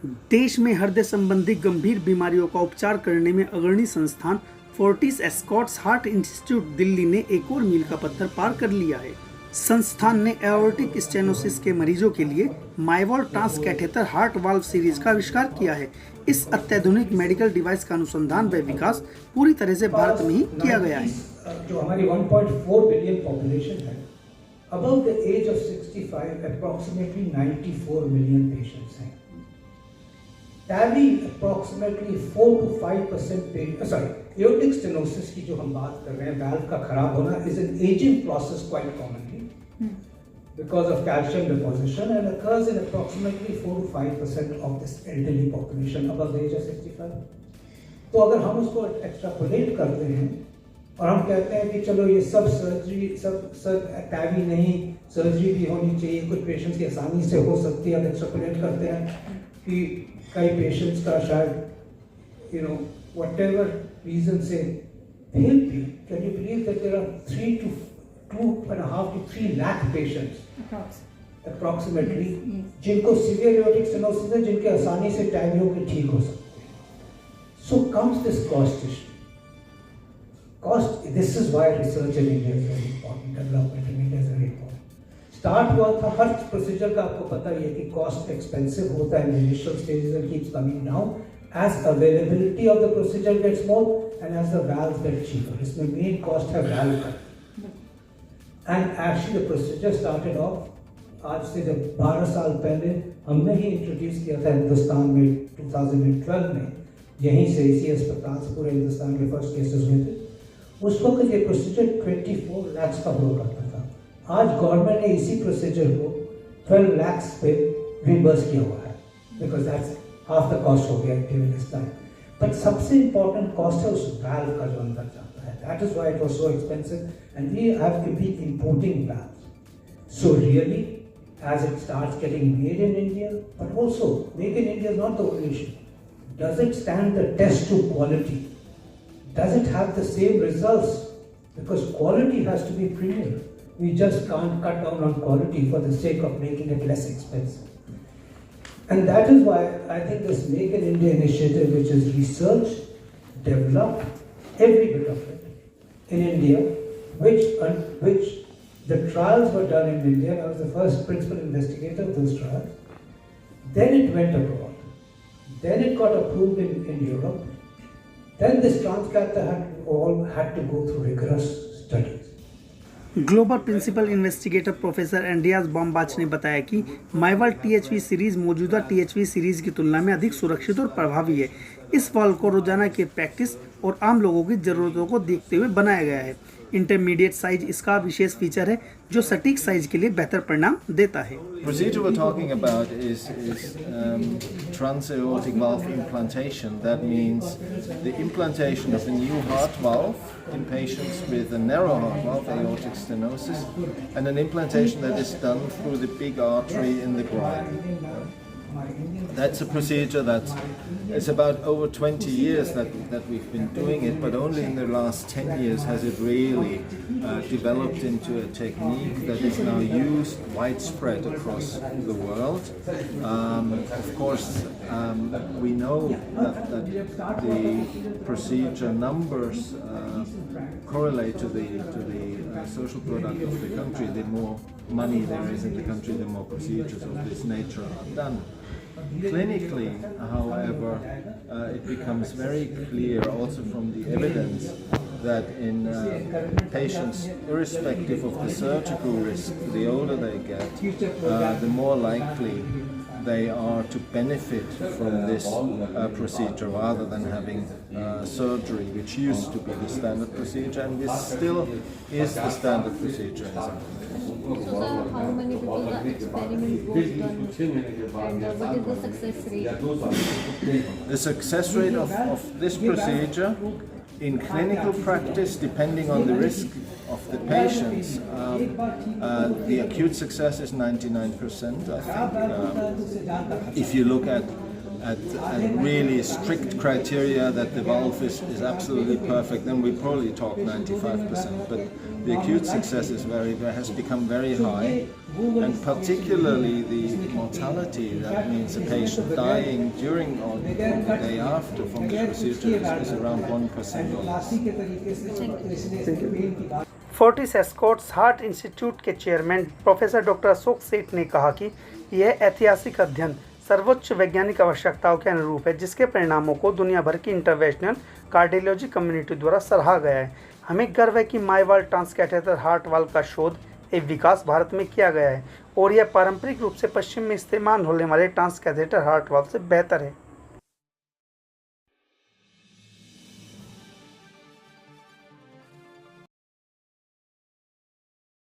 देश में हृदय संबंधी गंभीर बीमारियों का उपचार करने में अग्रणी संस्थान Fortis Escorts heart institute Delhi ने एक और मील का पत्थर पार कर लिया है। संस्थान ने एओर्टिक स्टेनोसिस के मरीजों के लिए माइवॉल ट्रांसकैथेटर हार्ट वाल्व सीरीज का आविष्कार किया है। इस अत्याधुनिक मेडिकल डिवाइस का अनुसंधान व विकास पूरी तरह से भारत में ही किया गया है। जो हमारी 1.4 बिलियन पॉपुलेशन है, above the age of 65 approximately 94 million patients हैं। TAVI approximately 4 to 5% aortic stenosis की जो हम बात कर रहे हैं, valve का खराब होना is an aging process quite commonly because of calcium deposition and occurs in approximately 4 to 5% of this elderly population above the age of 65। तो अगर हम उसको extrapolate करते हैं और हम कहते हैं कि चलो ये सब सर्जरी सब TAVI नहीं, सर्जरी भी होनी चाहिए, कुछ पेशेंट्स की आसानी से हो सकती है, एक्सट्रापोलेट करते हैं कि कई पेशेंट्स का शायद whatever reason से फेल भी। Can you believe that there are 2.5 to 3 lakh patients approximately जिनको severe aortic stenosis है, जिनके आसानी से TAVI होकर ठीक हो सकते हैं। So comes this cost issue। Cost, this is why research in India is very important, development in India is very important। Start हुआ था हर प्रोसीजर का, आपको पता ही है कि कॉस्ट एक्सपेंसिव होता है in initial stages and keeps coming down as availability of the procedure gets more and as the valves get cheaper। इसमें main cost है valve का। And actually the procedure started off आज से जब 12 साल पहले हमने ही इंट्रोड्यूस किया था हिंदुस्तान में 2012 में, यहीं से इसी अस्पताल से पूरे हिंदुस्तान के फर्स्ट केसेस हुए थे। उस वक्त ये प्रोसीजर 24 लाख का हुआ करता था। आज गवर्नमेंट ने इसी प्रोसीजर को 12 लाख पे रिवर्स किया हुआ है, because that's half the cost हो गया ड्यूरिंग दिस टाइम। बट सबसे इम्पोर्टेंट कॉस्ट है उस वाल्व का जो अंदर जाता है, that is why it was so expensive and we have to be importing valves. So really as it starts getting made in India, but also make in India is not the only issue. Does it stand the test to quality? Does it have the same results? Because quality has to be premier. We just can't cut down on quality for the sake of making it less expensive. And that is why I think this Make in India initiative, which is research, develop every bit of it in India, which the trials were done in India. I was the first principal investigator of those trials. Then it went abroad. Then it got approved in Europe. Then this transcatheter had to go through rigorous studies. Global principal investigator professor Andreas Bombach ने बताया कि Myval THV series मौजूदा THV series की तुलना में अधिक सुरक्षित और प्रभावी है। इस वाल्व को रोजाना की प्रैक्टिस और आम लोगों की ज़रूरतों को देखते हुए बनाया गया है। इंटरमीडिएट साइज इसका विशेष फीचर है जो सटीक साइज के लिए बेहतर परिणाम देता है। Procedure we're talking about is transaortic valve implantation. That means the implantation of a new heart valve in patients with a narrow heart valve, aortic stenosis, and an implantation that is done through the big artery in the groin. That's a procedure that is about over 20 years that we've been doing it, but only in the last 10 years has it really developed into a technique that is now used widespread across the world. Of course, we know that the procedure numbers correlate to the social product of the country. The more money there is in the country, the more procedures of this nature are done. Clinically, however, it becomes very clear also from the evidence that in patients, irrespective of the surgical risk, the older they get, the more likely they are to benefit from this procedure rather than having surgery, which used to be the standard procedure, and this still is the standard procedure in some countries. So sir, how many people the experiment was done and what is the success rate? The success rate of this procedure in clinical practice, depending on the risk of the patients, the acute success is 99%, I think. If you look at at really strict criteria that the valve is absolutely perfect, then we probably talk 95%. But the acute success has become very high, and particularly the mortality, that means a patient dying during or the day after from the procedure is around 1% or less. Fortis Escorts heart institute के chairman professor doctor Ashok सेठ ने कहा कि यह ऐतिहासिक अध्ययन सर्वोच्च वैज्ञानिक आवश्यकताओं के अनुरूप है, जिसके परिणामों को दुनिया भर की इंटरवेंशनल कार्डियोलॉजी कम्युनिटी द्वारा सराहा गया है। हमें गर्व है कि माइवाल्व ट्रांसकैथेटर हार्ट वाल्व का शोध एवं विकास भारत में किया गया है और यह पारंपरिक रूप से पश्चिम में इस्तेमाल होने वाले ट्रांसकैथेटर हार्ट वाल्व से बेहतर है।